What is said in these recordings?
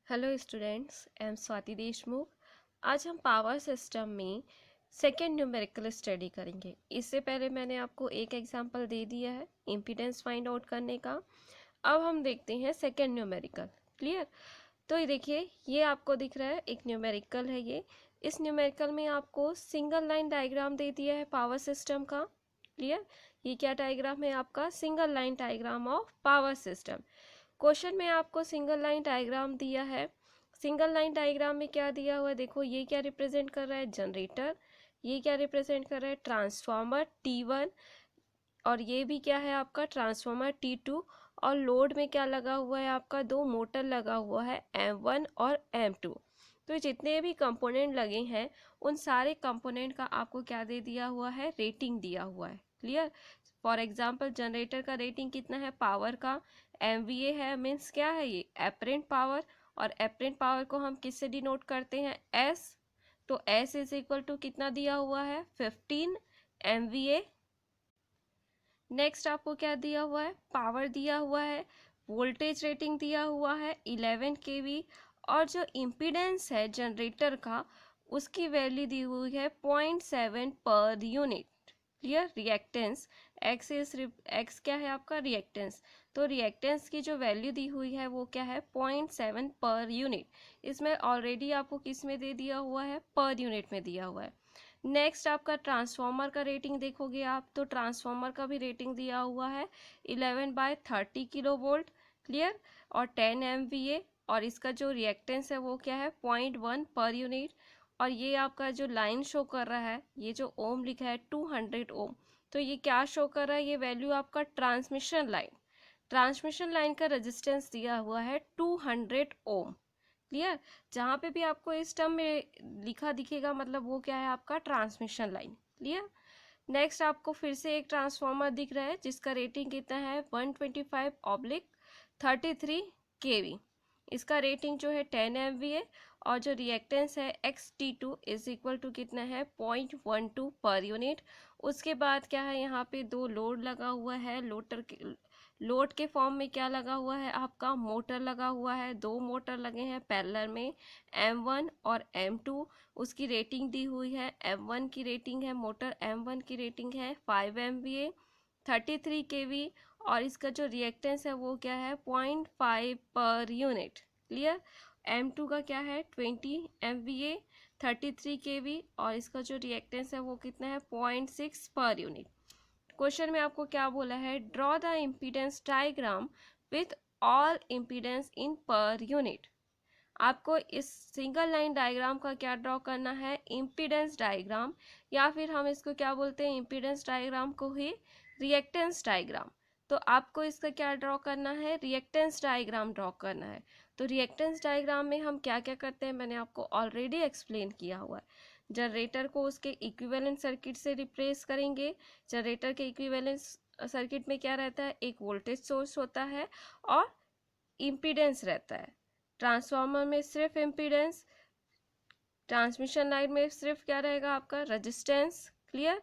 Hello students, I am Swati Deshmukh. आज हम power system में सेकेंड न्यूमेरिकल स्टडी करेंगे। इससे पहले मैंने आपको एक एग्जांपल दे दिया है इम्पीडेंस फाइंड आउट करने का। अब हम देखते हैं सेकेंड न्यूमेरिकल। क्लियर? तो ये देखिए, ये आपको दिख रहा है एक न्यूमेरिकल है ये। इस न्यूमेरिकल में आपको सिंगल लाइन डायग्राम दे दिया है पावर सिस्टम का। क्लियर? ये क्या डायग्राम है आपका? Single line diagram of power system. Question में आपको सिंगल लाइन डायग्राम दिया है। सिंगल लाइन डायग्राम में क्या दिया हुआ है? देखो, ये क्या रिप्रेजेंट कर रहा है? जनरेटर। ये क्या रिप्रेजेंट कर रहा है? Transformer T1। और ये भी क्या है आपका? Transformer T2। और लोड में क्या लगा हुआ है आपका? दो मोटर लगा हुआ है, M1 और M2। तो जितने भी कंपोनेंट लगे हैं उन सारे कंपोनेंट का आपको क्या दे दिया हुआ है? रेटिंग दिया हुआ है। क्लियर? फॉर एग्जाम्पल, जनरेटर का रेटिंग कितना है पावर का? MVA है। मीन्स क्या है ये? Apparent power. और एपरेंट पावर को हम किससे डिनोट करते हैं? S। तो S इज इक्वल टू कितना दिया हुआ है? 15 MVA। नेक्स्ट आपको क्या दिया हुआ है? पावर दिया हुआ है। वोल्टेज रेटिंग दिया हुआ है 11 kV। और जो इम्पीडेंस है जनरेटर का, उसकी वैल्यू दी हुई है 0.7 per unit. Clear? Reactance x क्या है आपका? रिएक्टेंस। तो रिएक्टेंस की जो वैल्यू दी हुई है वो क्या है? 0.7 पर यूनिट। इसमें ऑलरेडी आपको किस में दे दिया हुआ है? पर यूनिट में दिया हुआ है। नेक्स्ट आपका ट्रांसफार्मर का रेटिंग देखोगे आप, तो ट्रांसफार्मर का भी रेटिंग दिया हुआ है 11/30 किलो वोल्ट। क्लियर? और 10 MVA। और इसका जो रिएक्टेंस है वो क्या है? 0.1 पर यूनिट। और ये आपका जो लाइन शो कर रहा है, ये जो ओम लिखा है 200 ओम, तो ये क्या शो कर रहा है? ये वैल्यू आपका ट्रांसमिशन लाइन। ट्रांसमिशन लाइन का रेजिस्टेंस दिया हुआ है 200 ओम। क्लियर? जहाँ पे भी आपको इस टर्म में लिखा दिखेगा, मतलब वो क्या है आपका? Transmission line. क्लियर? नेक्स्ट आपको फिर से एक ट्रांसफार्मर दिख रहा है जिसका रेटिंग कितना है? 125/33 kV। इसका रेटिंग जो है 10 MVA। और जो रिएक्टेंस है XT2 इज इक्वल टू कितना है? 0.12 पर यूनिट। उसके बाद क्या है? यहाँ पे दो लोड लगा हुआ है। लोड के फॉर्म में क्या लगा हुआ है आपका? मोटर लगा हुआ है। दो मोटर लगे हैं पैरेलल में, M1 और M2। उसकी रेटिंग दी हुई है। M1 की रेटिंग है, मोटर M1 की रेटिंग है 5 MVA, 33 kV। और इसका जो रिएक्टेंस है वो क्या है? 0.5 पर यूनिट। क्लियर? M2 का क्या है? 20 MVA, 33 kV। और इसका जो रिएक्टेंस है वो कितना है? 0.6 पर यूनिट। क्वेश्चन में आपको क्या बोला है? Draw the impedance diagram with all impedance in per unit. आपको इस सिंगल लाइन डायग्राम का क्या ड्रॉ करना है? इम्पीडेंस डायग्राम, या फिर हम इसको क्या बोलते हैं? इम्पीडेंस डायग्राम को ही रिएक्टेंस डायग्राम। तो आपको इसका क्या ड्रॉ करना है? रिएक्टेंस डायग्राम ड्रॉ करना है। तो रिएक्टेंस डायग्राम में हम क्या क्या करते हैं मैंने आपको ऑलरेडी एक्सप्लेन किया हुआ है। जनरेटर को उसके इक्विवेलेंट सर्किट से रिप्लेस करेंगे। जनरेटर के इक्विवेलेंट सर्किट में क्या रहता है? एक वोल्टेज सोर्स होता है और इम्पीडेंस रहता है। ट्रांसफार्मर में सिर्फ इम्पीडेंस, ट्रांसमिशन लाइन में सिर्फ क्या रहेगा आपका? रेजिस्टेंस। क्लियर?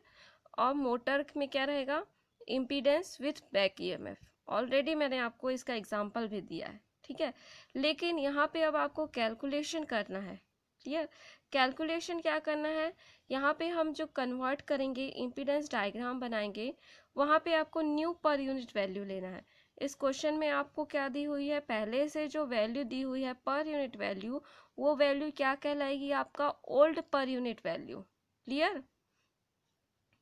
और मोटर में क्या रहेगा? Impedance with back EMF। Already मैंने आपको इसका एग्जांपल भी दिया है। ठीक है? लेकिन यहाँ पे अब आपको कैलकुलेशन करना है। क्लियर? कैलकुलेशन क्या करना है? यहाँ पे हम जो कन्वर्ट करेंगे, इम्पीडेंस डायग्राम बनाएंगे, वहाँ पे आपको न्यू पर यूनिट वैल्यू लेना है। इस क्वेश्चन में आपको क्या दी हुई है? पहले से जो वैल्यू दी हुई है पर यूनिट वैल्यू, वो वैल्यू क्या कहलाएगी आपका? Old per unit value. Clear?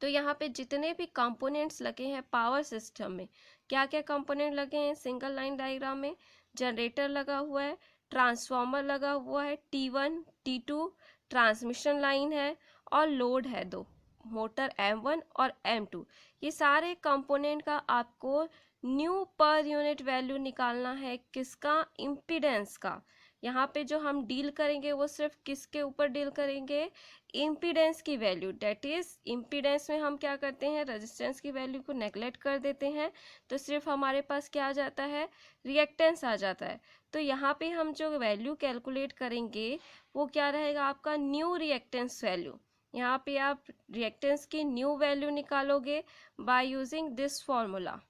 तो यहाँ पे जितने भी कंपोनेंट्स लगे हैं पावर सिस्टम में, क्या क्या कंपोनेंट लगे हैं सिंगल लाइन डायग्राम में? जनरेटर लगा हुआ है, ट्रांसफार्मर लगा हुआ है T1 T2, ट्रांसमिशन लाइन है, और लोड है दो, मोटर M1 और M2। ये सारे कंपोनेंट का आपको न्यू पर यूनिट वैल्यू निकालना है। किसका? इम्पीडेंस का। यहाँ पे जो हम डील करेंगे वो सिर्फ किसके ऊपर डील करेंगे? इम्पीडेंस की वैल्यू। डेट इज इम्पीडेंस में हम क्या करते हैं? रेजिस्टेंस की वैल्यू को नेगलेक्ट कर देते हैं, तो सिर्फ हमारे पास क्या आ जाता है? रिएक्टेंस आ जाता है। तो यहाँ पे हम जो वैल्यू कैलकुलेट करेंगे वो क्या रहेगा आपका? New reactance value. यहाँ पे आप रिएक्टेंस की न्यू वैल्यू निकालोगे बाय यूजिंग दिस फॉर्मूला,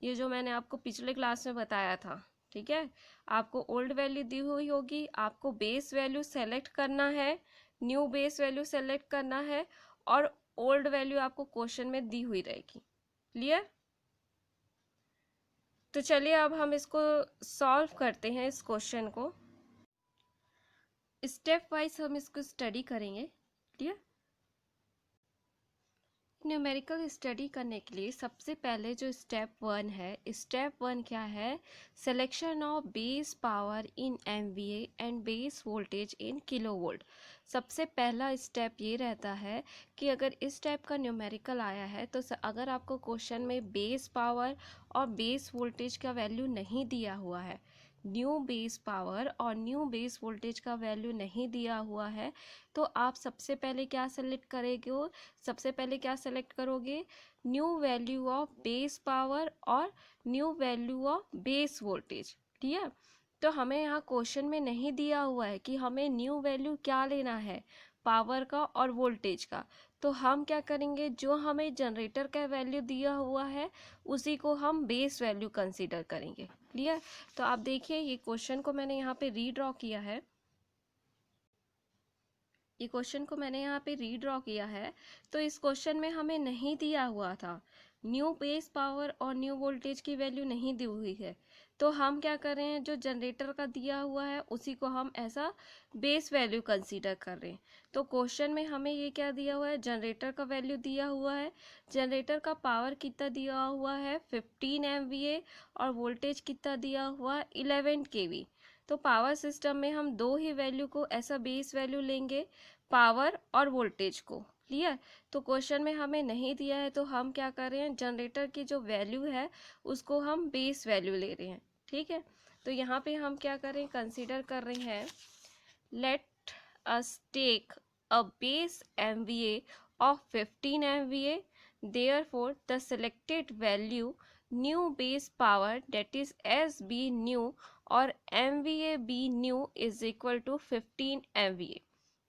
ये जो मैंने आपको पिछले क्लास में बताया था। ठीक है, आपको ओल्ड वैल्यू दी हुई होगी, आपको बेस वैल्यू सेलेक्ट करना है, न्यू बेस वैल्यू सेलेक्ट करना है, और ओल्ड वैल्यू आपको क्वेश्चन में दी हुई रहेगी। क्लियर? तो चलिए अब हम इसको सॉल्व करते हैं, इस क्वेश्चन को स्टेप वाइज हम इसको स्टडी करेंगे। क्लियर? न्यूमेरिकल स्टडी करने के लिए सबसे पहले जो स्टेप 1 है, स्टेप 1 क्या है? Selection of base power in MVA and base voltage in kilovolt. सबसे पहला स्टेप ये रहता है कि अगर इस टाइप का न्यूमेरिकल आया है तो अगर आपको क्वेश्चन में बेस पावर और बेस वोल्टेज का वैल्यू नहीं दिया हुआ है, न्यू बेस पावर और न्यू बेस वोल्टेज का वैल्यू नहीं दिया हुआ है, तो आप सबसे पहले क्या सेलेक्ट करेंगे? सबसे पहले क्या सेलेक्ट करोगे? New value of base power और new value of base voltage. ठीक है, तो हमें यहाँ क्वेश्चन में नहीं दिया हुआ है कि हमें न्यू वैल्यू क्या लेना है, पावर का और वोल्टेज का। तो हम क्या करेंगे, जो हमें जनरेटर का वैल्यू दिया हुआ है उसी को हम बेस वैल्यू कंसीडर करेंगे। क्लियर? तो आप देखिए ये क्वेश्चन को मैंने यहाँ पे रीड्रॉ किया है, ये क्वेश्चन को मैंने यहाँ पे रीड्रॉ किया है। तो इस क्वेश्चन में हमें नहीं दिया हुआ था, न्यू बेस पावर और न्यू वोल्टेज की वैल्यू नहीं दी हुई है, तो हम क्या कर रहे हैं, जो जनरेटर का दिया हुआ है उसी को हम ऐसा बेस वैल्यू कंसीडर कर रहे हैं। तो क्वेश्चन में हमें ये क्या दिया हुआ है, जनरेटर का वैल्यू दिया हुआ है, जनरेटर का पावर कितना दिया हुआ है 15 MVA और वोल्टेज कितना दिया हुआ है 11 kV। तो पावर सिस्टम में हम दो ही वैल्यू को ऐसा बेस वैल्यू लेंगे, पावर और वोल्टेज को। क्लियर? तो क्वेश्चन में हमें नहीं दिया है तो हम क्या कर रहे हैं, जनरेटर की जो वैल्यू है उसको हम बेस वैल्यू ले रहे हैं। ठीक है, तो यहाँ पे हम क्या कर रहे हैं, कंसीडर कर रहे हैं, let us take a base MVA of 15 MVA, therefore the selected value new base power that is SB new और MVA B new is equal to 15 MVA।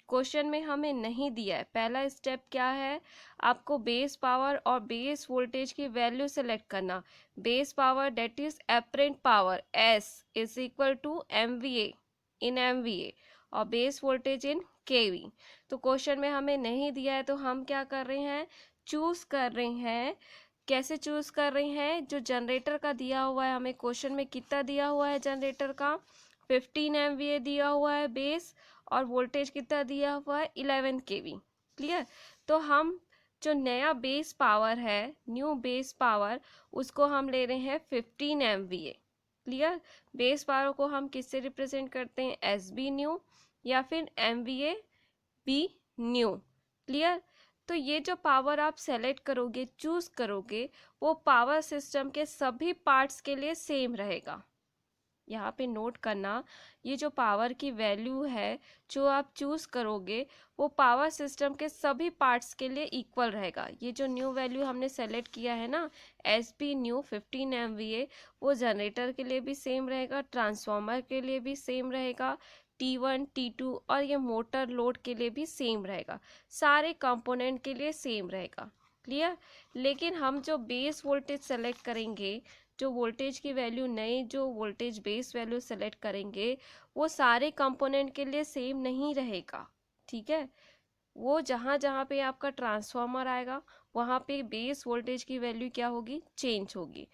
Question में हमें नहीं दिया है, पहला स्टेप क्या है, आपको बेस पावर और बेस वोल्टेज की वैल्यू सेलेक्ट करना। Base power that is apparent power S is equal to MVA in MVA और बेस वोल्टेज इन KV। तो क्वेश्चन में हमें नहीं दिया है तो हम क्या कर रहे हैं, चूज कर रहे हैं। कैसे चूज कर रहे हैं, जो जनरेटर का दिया हुआ है, हमें क्वेश्चन में कितना दिया हुआ है, जनरेटर का 15 MVA दिया हुआ है बेस और वोल्टेज कितना दिया हुआ है 11 kV। क्लियर? तो हम जो नया बेस पावर है, न्यू बेस पावर, उसको हम ले रहे हैं 15 MVA। क्लियर? बेस पावर को हम किससे रिप्रेजेंट करते हैं, SB न्यू या फिर MVA B न्यू। क्लियर? तो ये जो पावर आप सेलेक्ट करोगे, चूज करोगे, वो पावर सिस्टम के सभी पार्ट्स के लिए सेम रहेगा। यहाँ पे नोट करना, ये जो पावर की वैल्यू है जो आप चूज करोगे वो पावर सिस्टम के सभी पार्ट्स के लिए इक्वल रहेगा। ये जो न्यू वैल्यू हमने सेलेक्ट किया है ना, SB न्यू 15 MVA, वो जनरेटर के लिए भी सेम रहेगा, ट्रांसफार्मर के लिए भी सेम रहेगा, T1 T2 और ये मोटर लोड के लिए भी सेम रहेगा, सारे कंपोनेंट के लिए सेम रहेगा। क्लियर? लेकिन हम जो बेस वोल्टेज सेलेक्ट करेंगे, जो वोल्टेज की वैल्यू, नई जो वोल्टेज बेस वैल्यू सेलेक्ट करेंगे, वो सारे कंपोनेंट के लिए सेम नहीं रहेगा। ठीक है, वो जहाँ जहाँ पे आपका ट्रांसफार्मर आएगा वहाँ पे बेस वोल्टेज की वैल्यू क्या होगी, चेंज होगी।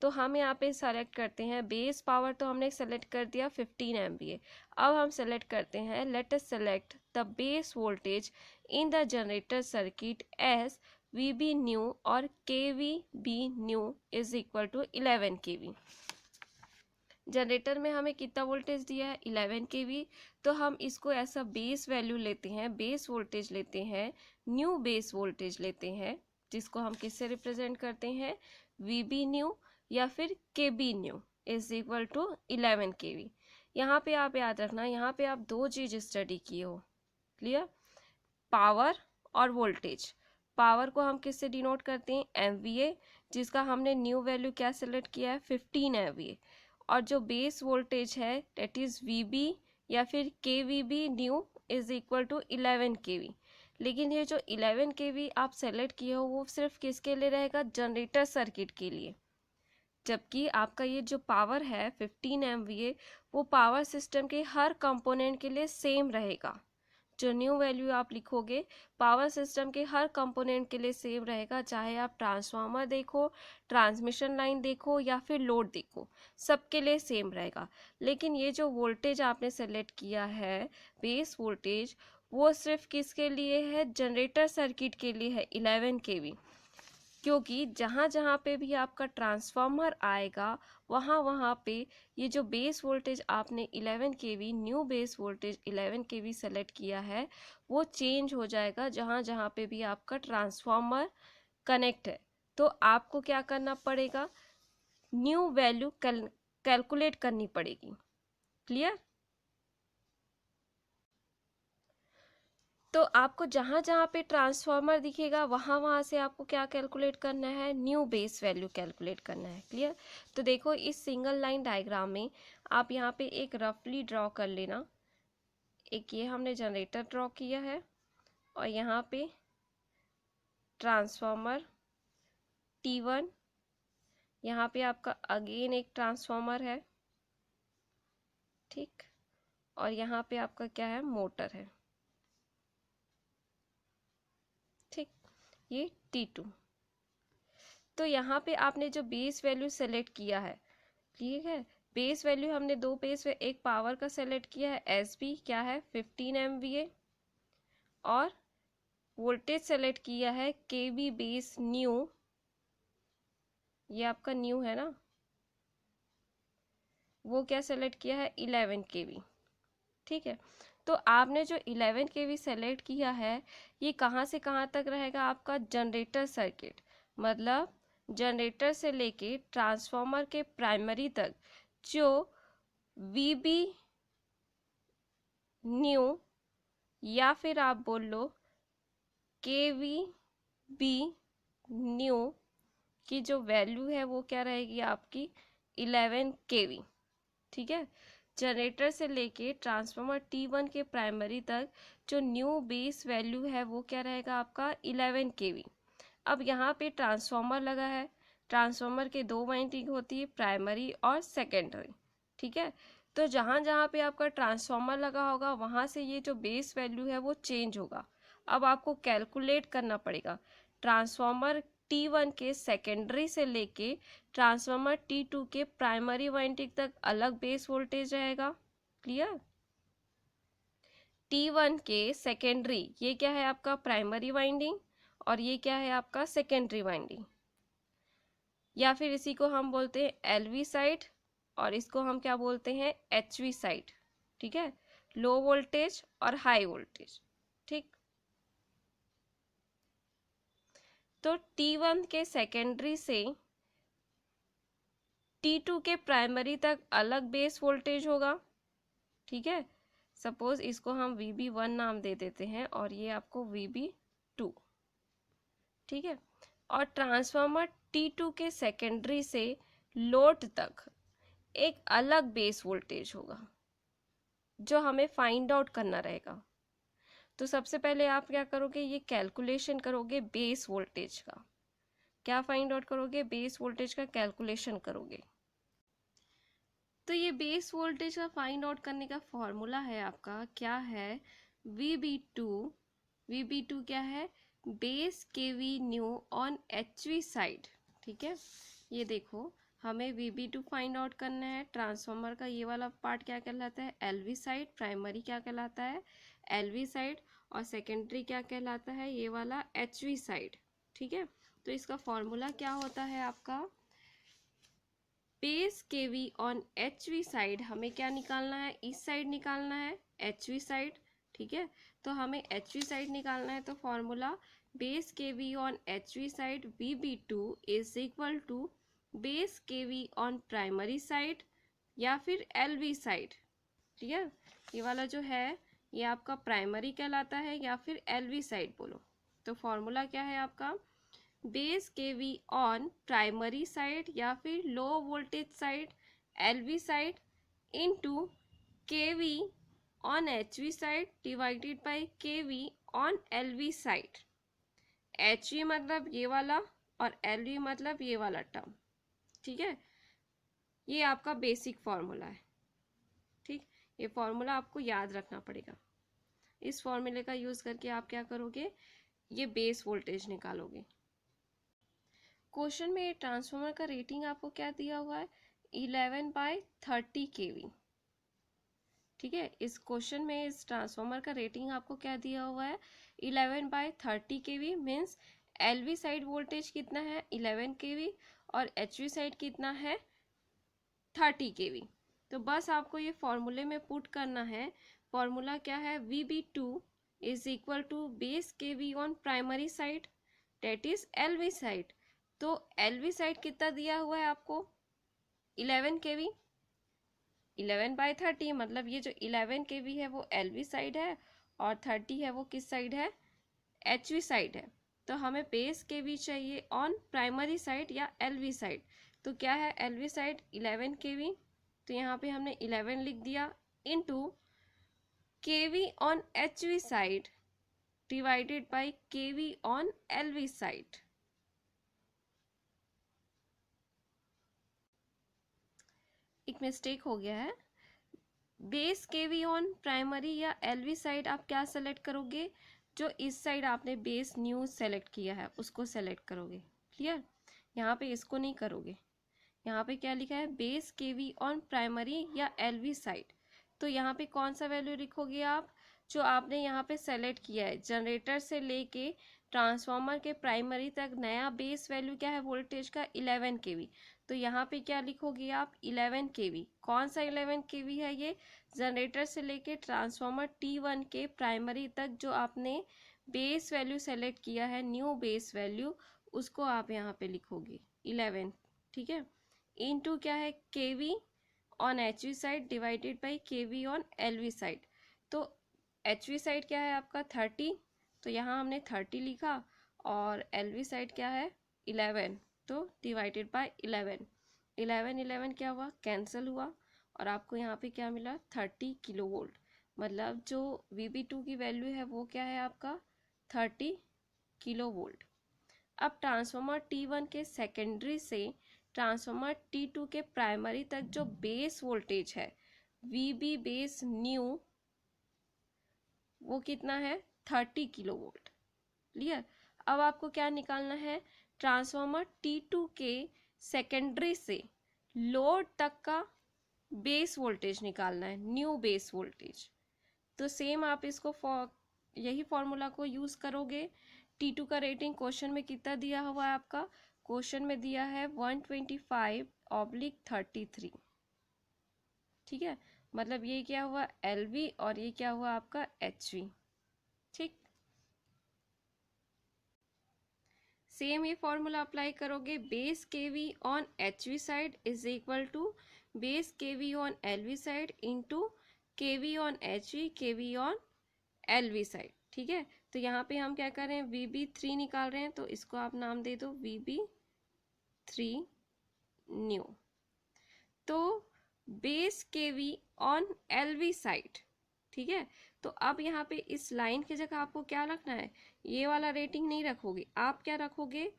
तो हम यहाँ पे सेलेक्ट करते हैं बेस पावर, तो हमने सेलेक्ट कर दिया 15 MVA। अब हम सेलेक्ट करते हैं, let us select the base voltage in the generator circuit as VB new और KVB new is equal to 11 kV। Generator में हमें कितना वोल्टेज दिया है, 11 kV। तो हम इसको ऐसा बेस वैल्यू लेते हैं, बेस वोल्टेज लेते हैं, न्यू बेस वोल्टेज लेते हैं, जिसको हम किससे रिप्रेजेंट करते हैं, VB न्यू या फिर KB new is equal to 11 kV। यहाँ पे आप याद रखना, यहाँ पे आप दो चीज स्टडी किए हो। क्लियर? पावर और वोल्टेज। पावर को हम किससे डिनोट करते हैं, MVA, जिसका हमने न्यू वैल्यू क्या सेलेक्ट किया है, 15 MVA। और जो बेस वोल्टेज है डेट इज VB या फिर KVB new is equal to 11 kV। लेकिन ये जो 11 kV आप सेलेक्ट किए हो वो सिर्फ किसके लिए रहेगा, जनरेटर सर्किट के लिए। जबकि आपका ये जो पावर है 15 MVA वो पावर सिस्टम के हर कंपोनेंट के लिए सेम रहेगा। जो न्यू वैल्यू आप लिखोगे पावर सिस्टम के हर कंपोनेंट के लिए सेम रहेगा, चाहे आप ट्रांसफार्मर देखो, ट्रांसमिशन लाइन देखो या फिर लोड देखो, सबके लिए सेम रहेगा। लेकिन ये जो वोल्टेज आपने सेलेक्ट किया है बेस वोल्टेज, वो सिर्फ किसके लिए है? जनरेटर सर्किट के लिए है 11 kV। क्योंकि जहाँ जहाँ पे भी आपका ट्रांसफार्मर आएगा वहाँ वहाँ पे ये जो बेस वोल्टेज आपने 11 kV new base voltage 11 kV select किया है वो चेंज हो जाएगा जहाँ जहाँ पे भी आपका ट्रांसफार्मर कनेक्ट है। तो आपको क्या करना पड़ेगा? न्यू वैल्यू कैलकुलेट करनी पड़ेगी। क्लियर? तो आपको जहाँ जहाँ पे ट्रांसफार्मर दिखेगा वहाँ वहाँ से आपको क्या कैलकुलेट करना है? न्यू बेस वैल्यू कैलकुलेट करना है। क्लियर? तो देखो इस सिंगल लाइन डायग्राम में आप यहाँ पे एक रफली ड्रॉ कर लेना। एक ये हमने जनरेटर ड्रॉ किया है और यहाँ पे ट्रांसफार्मर T1, यहाँ पे आपका अगेन एक ट्रांसफार्मर है, ठीक, और यहाँ पे आपका क्या है? मोटर है, ठीक, ये T2। तो यहाँ पे आपने जो बेस वैल्यू सेलेक्ट किया है, ठीक है, बेस वैल्यू हमने दो बेस, एक पावर का सेलेक्ट किया है SB क्या है 15 MVA, और वोल्टेज सेलेक्ट किया है KB बेस न्यू, ये आपका न्यू है ना, वो क्या सेलेक्ट किया है 11 kV। ठीक है, तो आपने जो 11 kV सेलेक्ट किया है ये कहाँ से कहाँ तक रहेगा? आपका जनरेटर सर्किट, मतलब जनरेटर से लेके ट्रांसफार्मर के प्राइमरी तक जो VB न्यू या फिर आप बोल लो KVB न्यू की जो वैल्यू है वो क्या रहेगी? आपकी 11 kV। ठीक है, जनरेटर से लेके ट्रांसफार्मर T1 के प्राइमरी तक जो न्यू बेस वैल्यू है वो क्या रहेगा? आपका 11 kV। अब यहाँ पे ट्रांसफार्मर लगा है, ट्रांसफार्मर के दो वाइंडिंग होती है, प्राइमरी और सेकेंडरी। ठीक है, तो जहाँ जहाँ पे आपका ट्रांसफार्मर लगा होगा वहाँ से ये जो बेस वैल्यू है वो चेंज होगा। अब आपको कैलकुलेट करना पड़ेगा ट्रांसफार्मर T1 के सेकेंडरी से लेके ट्रांसफार्मर T2 के प्राइमरी वाइंडिंग तक अलग बेस वोल्टेज रहेगा। क्लियर? T1 के सेकेंडरी, ये क्या है? आपका प्राइमरी वाइंडिंग, और ये क्या है? आपका सेकेंडरी वाइंडिंग, या फिर इसी को हम बोलते हैं LV साइड और इसको हम क्या बोलते हैं? HV side. ठीक है, लो वोल्टेज और हाई वोल्टेज। ठीक, तो T1 के सेकेंडरी से T2 के प्राइमरी तक अलग बेस वोल्टेज होगा। ठीक है, सपोज इसको हम VB1 नाम दे देते हैं और ये आपको VB2। ठीक है, और ट्रांसफार्मर T2 के सेकेंडरी से लोड तक एक अलग बेस वोल्टेज होगा जो हमें फाइंड आउट करना रहेगा। तो सबसे पहले आप क्या करोगे? ये कैलकुलेशन करोगे बेस वोल्टेज का। क्या फाइंड आउट करोगे? बेस वोल्टेज का कैलकुलेशन करोगे। तो ये बेस वोल्टेज का फाइंड आउट करने का फॉर्मूला है आपका, क्या है? VB2। VB2 क्या है? Base KV new on HV side. ठीक है, ये देखो हमें VB2 फाइंड आउट करना है। ट्रांसफार्मर का ये वाला पार्ट क्या कहलाता है? LV side. प्राइमरी क्या कहलाता है? LV side. और सेकेंडरी क्या कहलाता है? ये वाला HV साइड। ठीक है, तो इसका फॉर्मूला क्या होता है आपका? Base KV on HV side हमें क्या निकालना है? इस साइड निकालना है, HV साइड। ठीक है, तो हमें HV साइड निकालना है, तो formula base KV on HV side VB2 is equal to base KV on primary side या फिर LV साइड। ठीक है, ये वाला जो है ये आपका प्राइमरी कहलाता है या फिर LV साइड बोलो। तो फॉर्मूला क्या है आपका? Base KV on primary side या फिर low voltage side LV side into KV on HV side divided by KV on LV side. HV मतलब ये वाला और LV मतलब ये वाला टर्म। ठीक है, ये आपका बेसिक फॉर्मूला है, ठीक। ये फॉर्मूला आपको याद रखना पड़ेगा। इस फॉर्मूले का यूज करके आप क्या करोगे, ये बेस वोल्टेज निकालोगे। क्वेश्चन में ट्रांसफार्मर का रेटिंग आपको क्या दिया हुआ है, 11/30 kV, ठीक है। इस क्वेश्चन में इस ट्रांसफार्मर का रेटिंग आपको क्या दिया हुआ है, 11/30 kV, means LV side voltage कितना है 11 kV और एचवी साइड कितना है 30 kV। तो बस आपको ये फॉर्मूले में पुट करना है। फॉर्मूला क्या है, VB2 is equal to base kV on primary side, that is LV side. तो एलवी साइड कितना दिया हुआ है आपको 11 kV, 11/30, मतलब ये जो 11 kV है वो एलवी साइड है और 30 है वो किस साइड है, एचवी साइड है। तो हमें बेस kV चाहिए ऑन प्राइमरी साइड या एलवी साइड। तो क्या है एलवी साइड 11 kV, तो यहाँ पे हमने 11 लिख दिया, into kV on HV side divided by kV on LV side. एक मिस्टेक हो गया है, बेस kV ऑन प्राइमरी या एलवी साइड आप क्या सेलेक्ट करोगे, जो इस साइड आपने बेस न्यू सेलेक्ट किया है उसको सेलेक्ट करोगे, क्लियर। यहाँ पे इसको नहीं करोगे। यहाँ पे क्या लिखा है, बेस kV ऑन प्राइमरी या एलवी साइड। तो यहाँ पे कौन सा वैल्यू लिखोगे आप, जो आपने यहाँ पे सेलेक्ट किया है, जनरेटर से लेके ट्रांसफार्मर के प्राइमरी तक नया बेस वैल्यू क्या है वोल्टेज का 11 kV। तो यहाँ पे क्या लिखोगे आप 11 kV, कौन सा 11 kV है ये, जनरेटर से लेके ट्रांसफार्मर T1 के प्राइमरी तक जो आपने बेस वैल्यू सेलेक्ट किया है, न्यू बेस वैल्यू, उसको आप यहाँ पे लिखोगे 11, ठीक है। इनटू क्या है kV on HV side divided by kV on LV side. तो एचवी साइड क्या है आपका 30, तो यहाँ हमने 30 लिखा, और एलवी साइड क्या है 11, तो डिवाइडेड बाय 11, 11 क्या हुआ, कैंसिल हुआ, और आपको यहाँ पे क्या मिला 30 किलो वोल्ट। मतलब जो VB2 की वैल्यू है वो क्या है आपका 30 किलो वोल्ट। अब ट्रांसफार्मर T1 के सेकेंडरी से ट्रांसफार्मर T2 के प्राइमरी तक जो बेस वोल्टेज है VB बेस न्यू, वो कितना है 30 किलो वोल्ट, क्लियर। अब आपको क्या निकालना है, ट्रांसफार्मर T2 के सेकेंडरी से लोड तक का बेस वोल्टेज निकालना है, न्यू बेस वोल्टेज। तो सेम आप इसको यही फॉर्मूला को यूज करोगे। T2 का रेटिंग क्वेश्चन में कितना दिया हुआ है आपका, क्वेश्चन में दिया है 125/33, ठीक है। मतलब ये क्या हुआ LV और ये क्या हुआ आपका HV, ठीक। सेम ये फॉर्मूला अप्लाई करोगे, base kV on HV side is equal to base kV on LV side into kV on HV kV on LV side, ठीक है। तो यहाँ पे हम क्या कर रहे हैं, VB3 निकाल रहे हैं, तो इसको आप नाम दे दो VB3 न्यू। तो base kV on LV side, ठीक है। तो अब यहाँ पे इस लाइन की जगह आपको क्या रखना है, ये वाला रेटिंग नहीं रखोगे, आप क्या रखोगे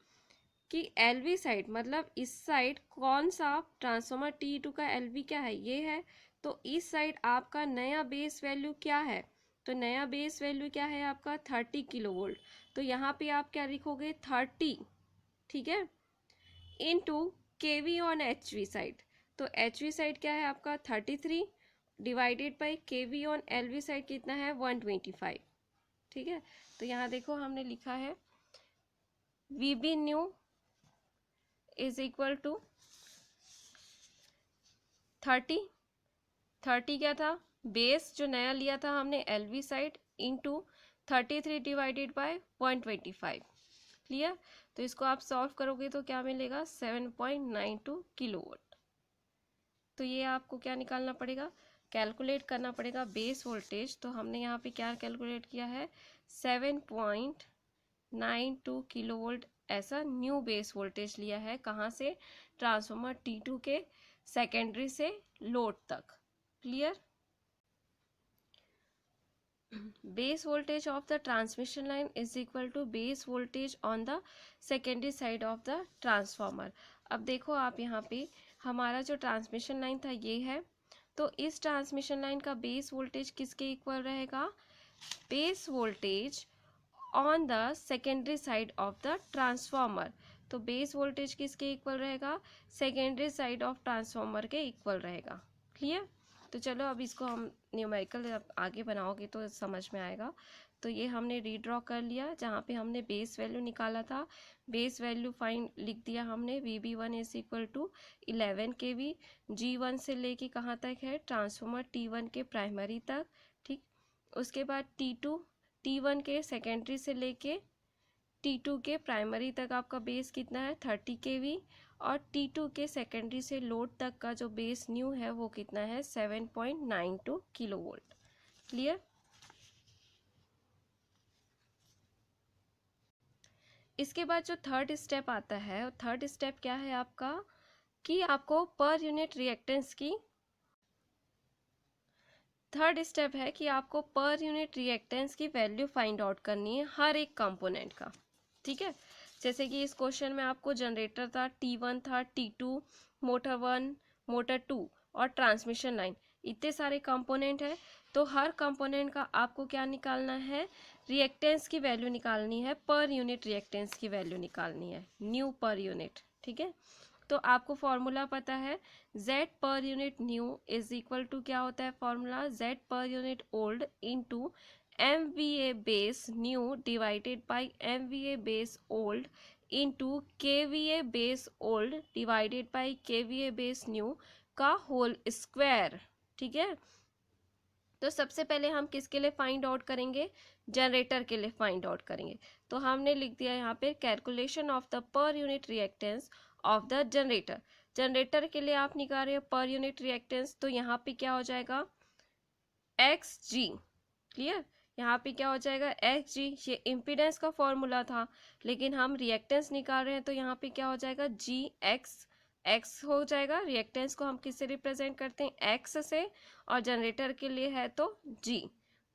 कि LV साइड, मतलब इस साइड कौन सा ट्रांसफार्मर T2 का LV क्या है, ये है। तो इस साइड आपका नया बेस वैल्यू क्या है, तो नया बेस वैल्यू क्या है आपका 30 किलो वोल्ट। तो यहाँ पे आप क्या लिखोगे 30, ठीक है, into kV on HV side. तो HV साइड क्या है आपका 33 divided by kV on LV side कितना है 125, ठीक है। तो यहाँ देखो हमने लिखा है VB new is equal to 30 क्या था, बेस जो नया लिया था हमने LV side, into 33 divided bye 125, clear. तो इसको आप सॉल्व करोगे तो क्या मिलेगा 7.92 किलोवाट। तो ये आपको क्या निकालना पड़ेगा, कैलकुलेट करना पड़ेगा बेस वोल्टेज। तो हमने यहाँ पे क्या कैलकुलेट किया है 7.92 किलोवोल्ट, ऐसा न्यू बेस वोल्टेज लिया है, कहाँ से, ट्रांसफार्मर T2 के सेकेंडरी से लोड तक, clear. Base voltage of the transmission line is equal to base voltage on the secondary side of the transformer. अब देखो आप यहाँ पे हमारा जो ट्रांसमिशन लाइन था ये है, तो इस ट्रांसमिशन लाइन का बेस वोल्टेज किसके इक्वल रहेगा? Base voltage on the secondary side of the transformer. तो बेस वोल्टेज किसके इक्वल रहेगा? सेकेंडरी साइड ऑफ ट्रांसफॉर्मर के इक्वल रहेगा। क्लियर? तो चलो अब इसको हम न्यूमेरिकल आगे बनाओगे तो समझ में आएगा। तो ये हमने रीड्रॉ कर लिया, जहाँ पे हमने बेस वैल्यू निकाला था, बेस वैल्यू फाइन लिख दिया हमने। VB1 is equal to 11 kV। G1 से लेके कहाँ तक है? ट्रांसफॉर्मर T1 के प्राइमरी तक। ठीक, उसके बाद T1 के सेकेंडरी से लेके T2 के प्राइमरी तक आपका बेस कितना है? 30 kV। और T2 के सेकेंडरी से लोड तक का जो बेस न्यू है वो कितना है? 7.92 किलोवोल्ट। क्लियर? इसके बाद जो थर्ड स्टेप आता है, थर्ड स्टेप क्या है आपका? कि आपको पर यूनिट रिएक्टेंस की, थर्ड स्टेप है कि आपको पर यूनिट रिएक्टेंस की वैल्यू फाइंड आउट करनी है हर एक कंपोनेंट का। ठीक है, जैसे कि इस क्वेश्चन में आपको जनरेटर था, T1 था, T2, मोटर 1, मोटर 2 और ट्रांसमिशन लाइन, इतने सारे कंपोनेंट है। तो हर कंपोनेंट का आपको क्या निकालना है? रिएक्टेंस की वैल्यू निकालनी है, पर यूनिट रिएक्टेंस की वैल्यू निकालनी है, न्यू पर यूनिट। ठीक है, तो आपको फॉर्मूला पता है, Z per unit new is equal to क्या होता है formula? Z per unit old into MVA base new divided by MVA base old into KVA base old divided by KVA base new का whole square. ठीक है, तो सबसे पहले हम किसके लिए फाइंड आउट करेंगे? जनरेटर के लिए फाइंड आउट करेंगे। तो हमने लिख दिया यहाँ पे calculation of the per unit reactance of the generator. Generator के लिए आप निकाल रहे हो पर यूनिट रिएक्टेंस, तो यहाँ पे क्या हो जाएगा? XG। क्लियर? यहाँ पे क्या हो जाएगा? XG। ये इम्पीडेंस का फॉर्मूला था, लेकिन हम रिएक्टेंस निकाल रहे हैं, तो यहाँ पे क्या हो जाएगा? GX। X हो जाएगा, रिएक्टेंस को हम किससे रिप्रेजेंट करते हैं? X से, और जनरेटर के लिए है तो G।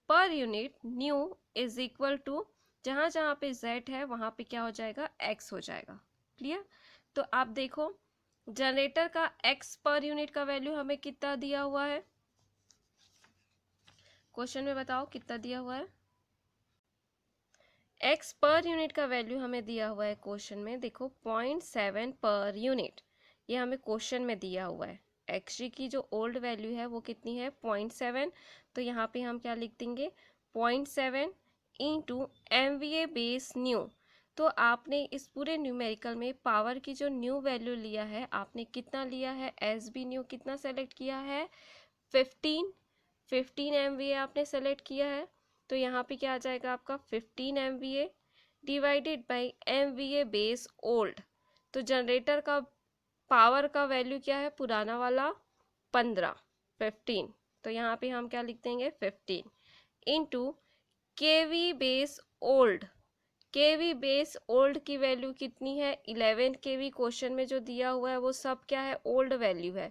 Per unit new is equal to, जहाँ जहाँ पे Z है वहाँ पे क्या हो जाएगा? X हो जाएगा। क्लियर? तो आप देखो, जनरेटर का X पर यूनिट का वैल्यू हमें कितना दिया हुआ है? क्वेश्चन में बताओ कितना दिया हुआ है? X पर यूनिट का वैल्यू हमें दिया हुआ है क्वेश्चन में, देखो 0.7 पर यूनिट, ये हमें क्वेश्चन में दिया हुआ है। XG की जो ओल्ड वैल्यू है वो कितनी है? 0.7। तो यहाँ पे हम क्या लिख देंगे? 0.7 इंटू MVA बेस न्यू। तो आपने इस पूरे न्यूमेरिकल में पावर की जो न्यू वैल्यू लिया है, आपने कितना लिया है? SB न्यू कितना सेलेक्ट किया है? 15 MVA आपने सेलेक्ट किया है। तो यहाँ पे क्या आ जाएगा आपका? 15 MVA divided by MVA base old. तो जनरेटर का पावर का वैल्यू क्या है? पुराना वाला 15। तो यहाँ पे हम क्या लिख देंगे? 15 into KV base old. KV base old की वैल्यू कितनी है? 11 KV। क्वेश्चन में जो दिया हुआ है वो सब क्या है? ओल्ड वैल्यू है।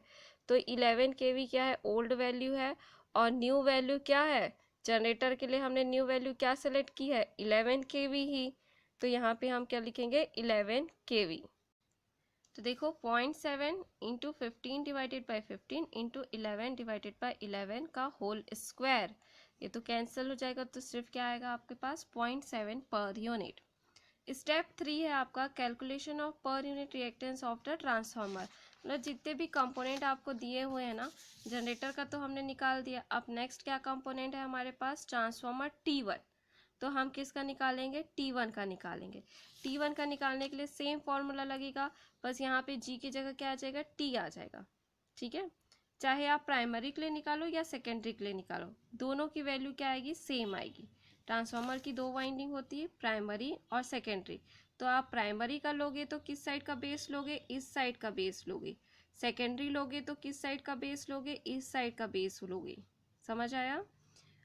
तो 11 KV क्या है? ओल्ड वैल्यू है। और न्यू वैल्यू क्या है? जनरेटर के लिए हमने न्यू वैल्यू क्या सेलेक्ट की है? 11 KV ही। तो यहाँ पे हम क्या लिखेंगे? 11 KV। तो देखो 0.7 into 15 divided by 15 into 11 divided by 11 का होल स्क्वायर, ये तो कैंसिल हो जाएगा, तो सिर्फ क्या आएगा आपके पास? 0.7 पर यूनिट। स्टेप 3 है आपका calculation of per unit reactance of the transformer. मतलब जितने भी कंपोनेंट आपको दिए हुए हैं ना, जनरेटर का तो हमने निकाल दिया, अब नेक्स्ट क्या कंपोनेंट है हमारे पास? Transformer T1। तो हम किसका निकालेंगे? T1 का निकालेंगे। T1 का निकालने के लिए सेम फॉर्मूला लगेगा, बस यहाँ पे G की जगह क्या आ जाएगा? T आ जाएगा। ठीक है, चाहे आप प्राइमरी के लिए निकालो या सेकेंडरी के लिए निकालो, दोनों की वैल्यू क्या आएगी? सेम आएगी। ट्रांसफार्मर की दो वाइंडिंग होती है, प्राइमरी और सेकेंडरी। तो आप प्राइमरी का लोगे तो किस साइड का बेस लोगे? इस साइड का बेस लोगे। सेकेंडरी लोगे तो किस साइड का बेस लोगे? इस साइड का बेस लोगे। समझ आया?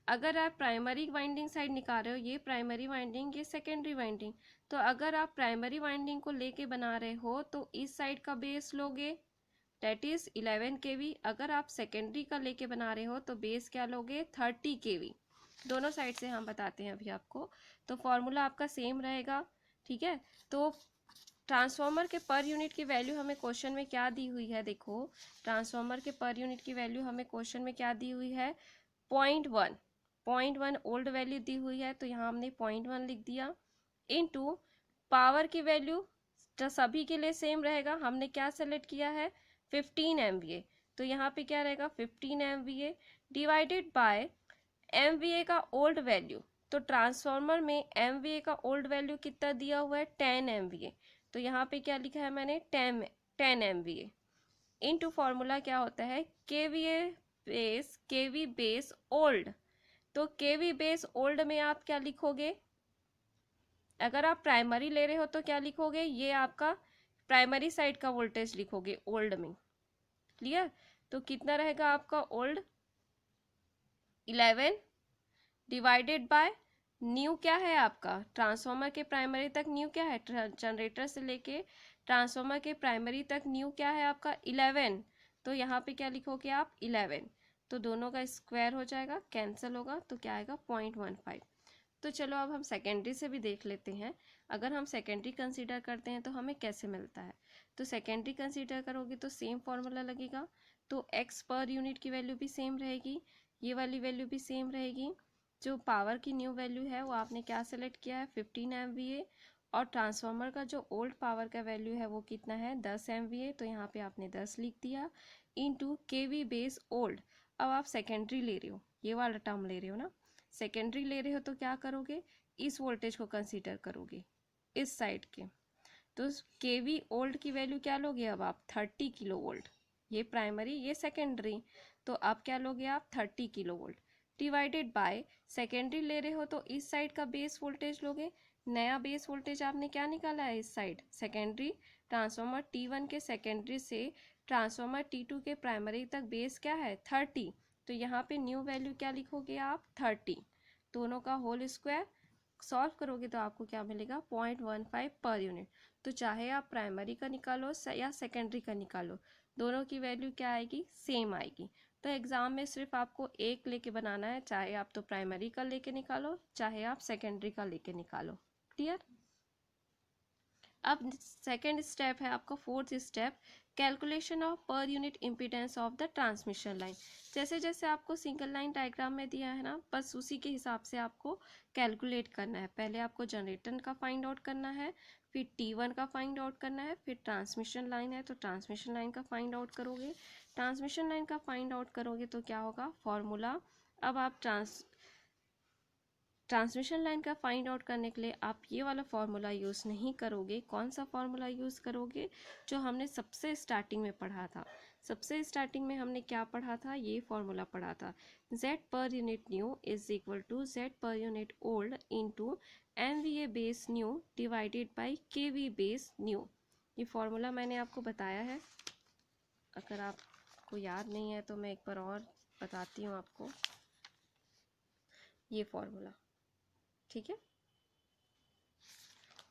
अगर आप प्राइमरी वाइंडिंग साइड निकाल रहे हो, ये प्राइमरी वाइंडिंग, ये सेकेंडरी वाइंडिंग, तो अगर आप प्राइमरी वाइंडिंग को लेके बना रहे हो तो इस साइड का बेस लोगे, डेट इज 11 kV। अगर आप सेकेंडरी का लेके बना रहे हो तो बेस क्या लोगे? 30 kV। दोनों साइड से हम बताते हैं अभी आपको। तो फॉर्मूला आपका सेम रहेगा। ठीक है, तो ट्रांसफार्मर के पर यूनिट की वैल्यू हमें क्वेश्चन में क्या दी हुई है, देखो ट्रांसफार्मर के पर यूनिट की वैल्यू हमें क्वेश्चन में क्या दी हुई है, 0.1 ओल्ड वैल्यू दी हुई है, तो यहाँ हमने 0.1 लिख दिया। इनटू पावर की वैल्यू तो सभी के लिए सेम रहेगा, हमने क्या सेलेक्ट किया है 15 MVA, तो यहाँ पे क्या रहेगा 15 MVA डिवाइडेड बाय MVA का ओल्ड वैल्यू, तो ट्रांसफार्मर में MVA का ओल्ड वैल्यू कितना दिया हुआ है 10 MVA, तो यहाँ पे क्या लिखा है मैंने 10 MVA इनटू फॉर्मूला क्या होता है केवी बेस ओल्ड, तो केवी बेस ओल्ड में आप क्या लिखोगे, अगर आप प्राइमरी ले रहे हो तो क्या लिखोगे, ये आपका प्राइमरी साइड का वोल्टेज लिखोगे ओल्ड में, क्लियर। तो कितना रहेगा आपका ओल्ड 11 डिवाइडेड बाय न्यू क्या है आपका, ट्रांसफार्मर के प्राइमरी तक न्यू क्या है, जनरेटर से लेके ट्रांसफार्मर के प्राइमरी तक न्यू क्या है आपका 11, तो यहाँ पे क्या लिखोगे आप 11, तो दोनों का स्क्वायर हो जाएगा, कैंसिल होगा, तो क्या आएगा 0.15। तो चलो अब हम सेकेंडरी से भी देख लेते हैं, अगर हम सेकेंडरी कंसीडर करते हैं तो हमें कैसे मिलता है, तो सेकेंडरी कंसीडर करोगे तो सेम फार्मूला लगेगा, तो एक्स पर यूनिट की वैल्यू भी सेम रहेगी, ये वाली वैल्यू भी सेम रहेगी, जो पावर की न्यू वैल्यू है वो आपने क्या सेलेक्ट किया है 15 MVA, और ट्रांसफार्मर का जो ओल्ड पावर का वैल्यू है वो कितना है 10 MVA, तो यहाँ पे आपने 10 लिख दिया इनटू केवी बेस ओल्ड। अब आप सेकेंडरी ले रहे हो, ये वाला टर्म ले रहे हो ना, सेकेंडरी ले रहे हो तो क्या करोगे, इस वोल्टेज को कंसीडर करोगे इस साइड के, तो केवी ओल्ड की वैल्यू क्या लोगे अब आप 30 किलो वोल्ट, ये प्राइमरी ये सेकेंडरी, तो अब क्या लोगे आप 30 kilo volt divided by secondary ले रहे हो तो इस साइड का बेस वोल्टेज लोगे, नया बेस वोल्टेज आपने क्या निकाला है इस साइड सेकेंडरी, ट्रांसफार्मर T1 के सेकेंडरी से ट्रांसफार्मर T2 के प्राइमरी तक बेस क्या है 30, तो यहाँ पे न्यू वैल्यू क्या लिखोगे आप 30, दोनों का होल स्क्वायर सॉल्व करोगे तो आपको क्या मिलेगा 0.15 पर यूनिट, तो चाहे आप प्राइमरी का निकालो या सेकेंडरी का निकालो, दोनों की वैल्यू क्या आएगी सेम आएगी, तो एग्ज़ाम में सिर्फ आपको एक लेके बनाना है, चाहे आप तो प्राइमरी का लेके निकालो चाहे आप सेकेंडरी का लेके निकालो, क्लियर। अब सेकेंड स्टेप है आपका fourth step, calculation of per unit impedance of the transmission line, जैसे जैसे आपको सिंगल लाइन डायग्राम में दिया है ना, बस उसी के हिसाब से आपको कैलकुलेट करना है, पहले आपको जनरेटर का फाइंड आउट करना है, फिर T1 का फाइंड आउट करना है, फिर ट्रांसमिशन लाइन है तो ट्रांसमिशन लाइन का फाइंड आउट करोगे, ट्रांसमिशन लाइन का फाइंड आउट करोगे तो क्या होगा फॉर्मूला, अब आप ट्रांसमिशन लाइन का फाइंड आउट करने के लिए आप ये वाला फार्मूला यूज़ नहीं करोगे, कौन सा फार्मूला यूज़ करोगे, जो हमने सबसे स्टार्टिंग में पढ़ा था, सबसे स्टार्टिंग में हमने क्या पढ़ा था, ये फार्मूला पढ़ा था, Z per unit new is equal to Z per unit old into MVA base new divided by KV base new, ये फार्मूला मैंने आपको बताया है, अगर आपको याद नहीं है तो मैं एक बार और बताती हूँ आपको, ये फार्मूला, ठीक है,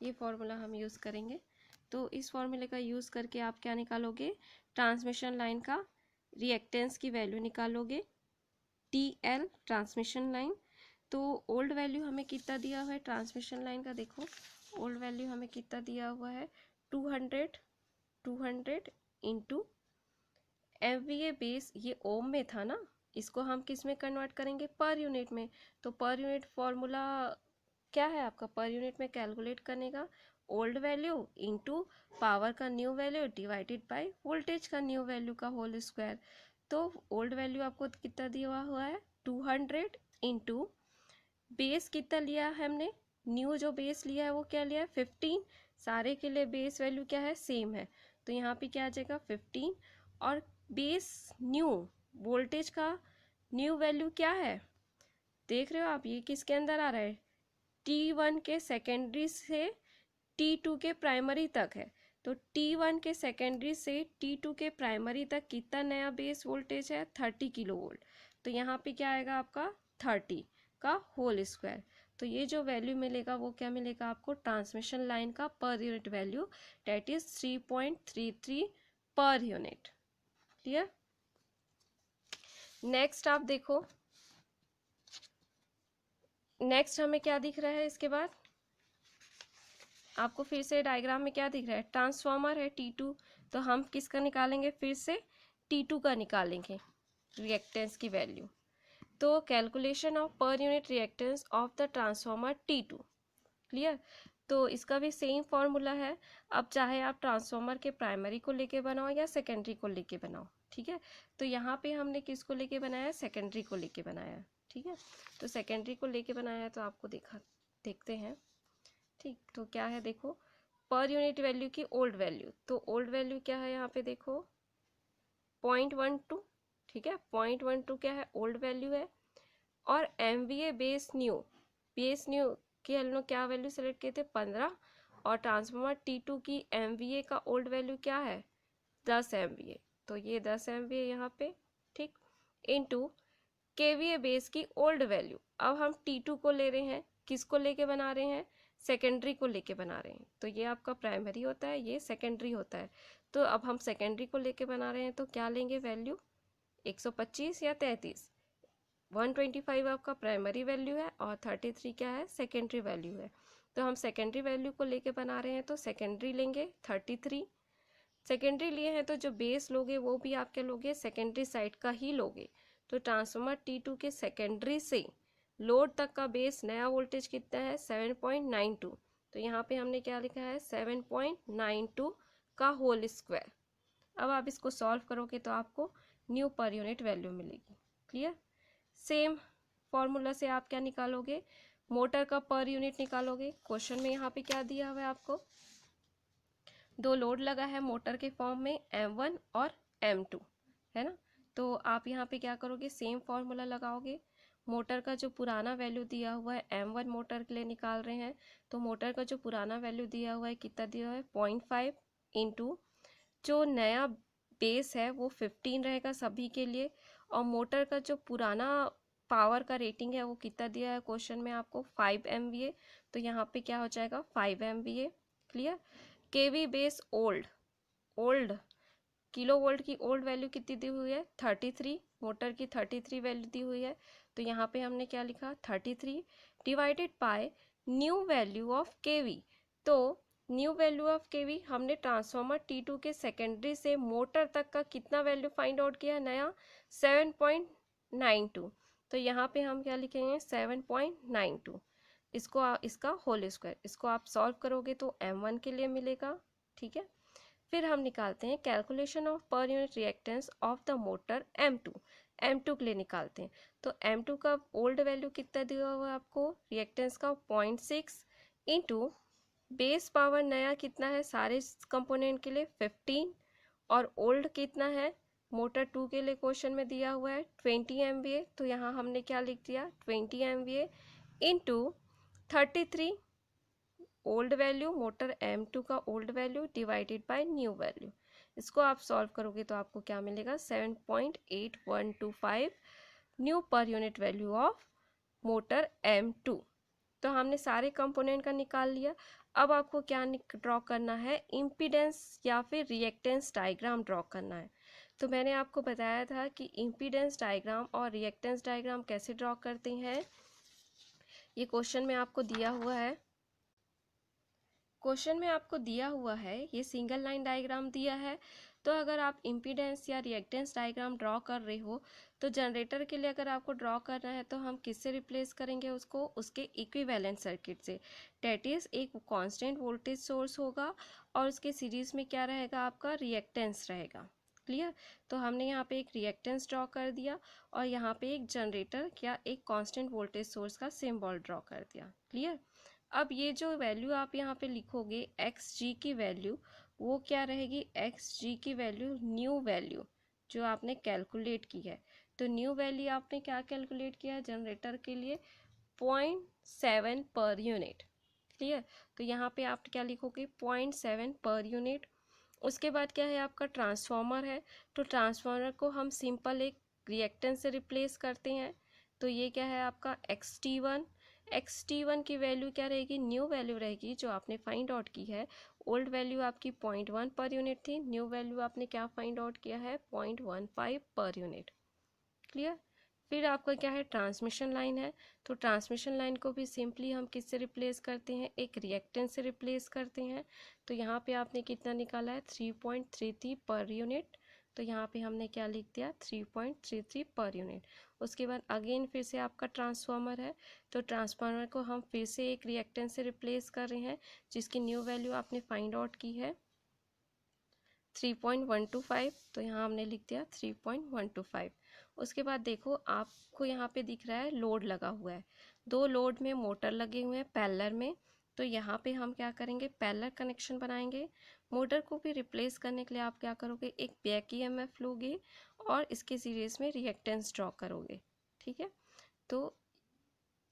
ये फार्मूला हम यूज़ करेंगे, तो इस फार्मूले का यूज़ करके आप क्या निकालोगे, ट्रांसमिशन लाइन का रिएक्टेंस की वैल्यू निकालोगे, TL ट्रांसमिशन लाइन, तो ओल्ड वैल्यू हमें कितना दिया हुआ है ट्रांसमिशन लाइन का, देखो ओल्ड वैल्यू हमें कितना दिया हुआ है 200 इंटू MVA बेस, ये ओम में था ना, इसको हम किस में कन्वर्ट करेंगे पर यूनिट में, तो पर यूनिट फॉर्मूला क्या है आपका, पर यूनिट में कैलकुलेट करने का ओल्ड वैल्यू इंटू पावर का new value divided by voltage का न्यू वैल्यू का होल स्क्वायर, तो ओल्ड वैल्यू आपको कितना दिया हुआ है 200 इंटू बेस कितना लिया है हमने, न्यू जो बेस लिया है वो क्या लिया है 15, सारे के लिए बेस वैल्यू क्या है सेम है, तो यहाँ पे क्या आ जाएगा 15, और बेस न्यू वोल्टेज का न्यू वैल्यू क्या है, देख रहे हो आप ये किसके अंदर आ रहा है, T1 के सेकेंडरी से T2 के प्राइमरी तक है, तो T1 के सेकेंडरी से T2 के प्राइमरी तक कितना नया बेस वोल्टेज है 30 किलो वोल्ट, तो यहाँ पे क्या आएगा आपका 30 का होल स्क्वायर, तो ये जो वैल्यू मिलेगा वो क्या मिलेगा आपको ट्रांसमिशन लाइन का per unit value, date is 3.33 per unit, clear. Next आप देखो, नेक्स्ट हमें क्या दिख रहा है इसके बाद, आपको फिर से डायग्राम में क्या दिख रहा है, ट्रांसफॉर्मर है T2, तो हम किसका निकालेंगे, फिर से T2 का निकालेंगे रिएक्टेंस की वैल्यू। तो calculation of per unit reactance of the transformer T2, clear. तो इसका भी सेम फॉर्मूला है। अब चाहे आप ट्रांसफॉर्मर के प्राइमरी को लेके बनाओ या सेकेंडरी को लेके बनाओ, ठीक है। तो यहाँ पे हमने किसको लेके बनाया है, सेकेंडरी को लेके बनाया है, ठीक है। तो सेकेंडरी को लेके बनाया है तो आपको देखते हैं, ठीक। तो क्या है देखो, पर यूनिट वैल्यू की ओल्ड वैल्यू, तो ओल्ड वैल्यू क्या है यहाँ पे देखो 0.12, ठीक है। 0.12 क्या है, ओल्ड वैल्यू है। और MVA बेस न्यू की हम लोग क्या वैल्यू सेलेक्ट किए थे, 15। और ट्रांसफार्मर T2 की MVA का ओल्ड वैल्यू क्या है, 10 MVA, तो ये 10 MVA यहाँ पे, ठीक। इनटू KVA बेस की ओल्ड वैल्यू, अब हम T2 को ले रहे हैं, किसको लेके बना रहे हैं, सेकेंडरी को लेके बना रहे हैं। तो ये आपका प्राइमरी होता है, ये सेकेंडरी होता है। तो अब हम सेकेंडरी को लेके बना रहे हैं तो क्या लेंगे वैल्यू, 125 या 33। 125 आपका प्राइमरी वैल्यू है और 33 क्या है, सेकेंडरी वैल्यू है। तो हम सेकेंडरी वैल्यू को लेके बना रहे हैं तो सेकेंडरी लेंगे 33। सेकेंडरी लिए हैं तो जो बेस लोगे वो भी आप क्या लोगे, सेकेंडरी साइड का ही लोगे। तो ट्रांसफार्मर T2 के सेकेंडरी से लोड तक का बेस नया वोल्टेज कितना है, 7.92। तो यहाँ पे हमने क्या लिखा है, 7.92 का होल स्क्वायर। अब आप इसको सॉल्व करोगे तो आपको न्यू पर यूनिट वैल्यू मिलेगी, क्लियर। सेम फॉर्मूला से आप क्या निकालोगे, मोटर का पर यूनिट निकालोगे। क्वेश्चन में यहाँ पे क्या दिया हुआ है आपको, दो लोड लगा है मोटर के फॉर्म में, M1 और M2, है ना। तो आप यहाँ पे क्या करोगे, सेम फॉर्मूला लगाओगे। मोटर का जो पुराना वैल्यू दिया हुआ है, M1 मोटर के लिए निकाल रहे हैं, तो मोटर का जो पुराना वैल्यू दिया हुआ है कितना दिया हुआ है, 0.5 इंटू जो नया बेस है वो 15 रहेगा सभी के लिए। और मोटर का जो पुराना पावर का रेटिंग है वो कितना दिया है क्वेश्चन में आपको, 5 MVA। तो यहाँ पे क्या हो जाएगा, 5 MVA, क्लियर। केवी बेस ओल्ड किलो वोल्ट की ओल्ड वैल्यू कितनी दी हुई है, 33। मोटर की 33 वैल्यू दी हुई है, तो यहाँ पे हमने क्या लिखा, 33 divided by new value of kV. तो न्यू वैल्यू ऑफ केवी हमने ट्रांसफार्मर T2 के सेकेंडरी से मोटर तक का कितना वैल्यू फाइंड आउट किया है, नया 7.92। तो यहाँ पे हम क्या लिखेंगे, 7.92। इसका होल स्क्वायर, इसको आप सॉल्व करोगे तो M1 के लिए मिलेगा, ठीक है। फिर हम निकालते हैं calculation of per unit reactance of the motor M2 के लिए निकालते हैं। तो M2 का ओल्ड वैल्यू कितना दिया हुआ है आपको, रिएक्टेंस का 0.6 इंटू बेस पावर नया कितना है सारे कंपोनेंट के लिए 15, और ओल्ड कितना है मोटर 2 के लिए क्वेश्चन में दिया हुआ है 20 MVA। तो यहाँ हमने क्या लिख दिया, 20 MVA into 33 old value, motor M2 का old value divided by new value. इसको आप सॉल्व करोगे तो आपको क्या मिलेगा, 7.8125 new per unit value of motor M2। तो हमने सारे कंपोनेंट का निकाल लिया। अब आपको क्या ड्रॉ करना है, इम्पीडेंस या फिर रिएक्टेंस डायग्राम ड्रॉ करना है। तो मैंने आपको बताया था कि इम्पीडेंस डायग्राम और रिएक्टेंस डायग्राम कैसे ड्रॉ करते हैं, ये क्वेश्चन में आपको दिया हुआ है। क्वेश्चन में आपको दिया हुआ है, ये सिंगल लाइन डायग्राम दिया है। तो अगर आप इम्पीडेंस या रिएक्टेंस डायग्राम ड्रॉ कर रहे हो तो जनरेटर के लिए अगर आपको ड्रॉ करना है तो हम किससे रिप्लेस करेंगे उसको, उसके इक्विवेलेंट सर्किट से। डेट इज एक कांस्टेंट वोल्टेज सोर्स होगा और उसके सीरीज में क्या रहेगा, आपका रिएक्टेंस रहेगा, क्लियर। तो हमने यहाँ पे एक रिएक्टेंस ड्रॉ कर दिया और यहाँ पे एक जनरेटर या एक कांस्टेंट वोल्टेज सोर्स का सिंबल ड्रॉ कर दिया, क्लियर। अब ये जो वैल्यू आप यहाँ पे लिखोगे XG की वैल्यू, वो क्या रहेगी, XG की वैल्यू न्यू वैल्यू जो आपने कैलकुलेट की है। तो न्यू वैल्यू आपने क्या कैलकुलेट किया है जनरेटर के लिए, 0.7 पर यूनिट, क्लियर। तो यहाँ पे आप क्या लिखोगे, 0.7 पर यूनिट। उसके बाद क्या है, आपका ट्रांसफार्मर है, तो ट्रांसफार्मर को हम सिंपल एक रिएक्टेंस से रिप्लेस करते हैं। तो ये क्या है आपका XT1 की वैल्यू क्या रहेगी, न्यू वैल्यू रहेगी जो आपने फाइंड आउट की है। ओल्ड वैल्यू आपकी 0.1 पर यूनिट थी, न्यू वैल्यू आपने क्या फाइंड आउट किया है, 0.15 पर यूनिट, क्लियर। फिर आपका क्या है, ट्रांसमिशन लाइन है। तो ट्रांसमिशन लाइन को भी सिंपली हम किससे रिप्लेस करते हैं, एक रिएक्टेंस से रिप्लेस करते हैं। तो यहाँ पे आपने कितना निकाला है, 3.33 पर यूनिट। तो यहाँ पे हमने क्या लिख दिया, 3.33 पर यूनिट। उसके बाद अगेन फिर से आपका ट्रांसफार्मर है। तो ट्रांसफार्मर को हम फिर से एक रिएक्टेंस से रिप्लेस कर रहे हैं, जिसकी न्यू वैल्यू आपने फाइंड आउट की है 3.125। तो यहाँ हमने लिख दिया 3.125। उसके बाद देखो आपको यहाँ पे दिख रहा है लोड लगा हुआ है, दो लोड में मोटर लगे हुए हैं पैरेलल में। तो यहाँ पे हम क्या करेंगे, पैरेलल कनेक्शन बनाएंगे। मोटर को भी रिप्लेस करने के लिए आप क्या करोगे, एक बैक ईएमएफ लोगे और इसके सीरीज में रिएक्टेंस ड्रॉ करोगे। ठीक है, तो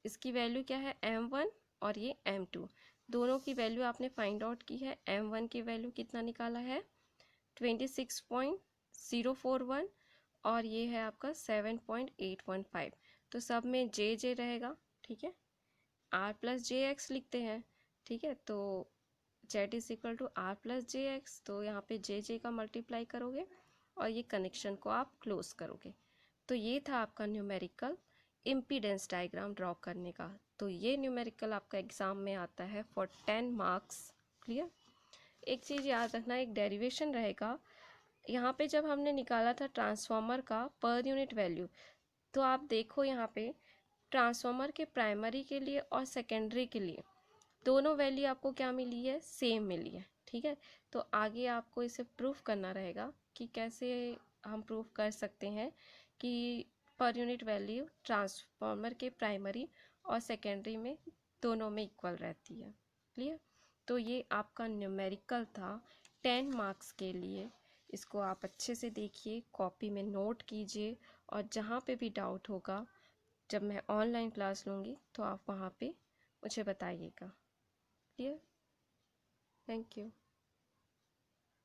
इसकी वैल्यू क्या है, m1 और ये m2, दोनों की वैल्यू आपने फाइंड आउट की है। m1 की वैल्यू कितना निकाला है, 26.041 और ये है आपका 7.815। तो सब में जे जे रहेगा। ठीक है, आर प्लस जे एक्स लिखते हैं। ठीक है, तो Z is equal to R plus J X. तो यहाँ पे जे जे का मल्टीप्लाई करोगे और ये कनेक्शन को आप क्लोज करोगे। तो ये था आपका न्यूमेरिकल इम्पीडेंस डायग्राम ड्रॉ करने का। तो ये न्यूमेरिकल आपका एग्जाम में आता है फॉर 10 मार्क्स। क्लियर। एक चीज़ याद रखना, एक डेरिवेशन रहेगा यहाँ पे। जब हमने निकाला था ट्रांसफार्मर का पर यूनिट वैल्यू, तो आप देखो यहाँ पे ट्रांसफार्मर के प्राइमरी के लिए और सेकेंडरी के लिए दोनों वैल्यू आपको क्या मिली है, सेम मिली है। ठीक है, तो आगे आपको इसे प्रूफ करना रहेगा कि कैसे हम प्रूफ कर सकते हैं कि पर यूनिट वैल्यू ट्रांसफार्मर के प्राइमरी और सेकेंडरी में दोनों में इक्वल रहती है। क्लियर। तो ये आपका न्यूमेरिकल था 10 मार्क्स के लिए। इसको आप अच्छे से देखिए, कॉपी में नोट कीजिए और जहाँ पे भी डाउट होगा जब मैं ऑनलाइन क्लास लूँगी तो आप वहाँ पे मुझे बताइएगा। क्लियर। Thank you.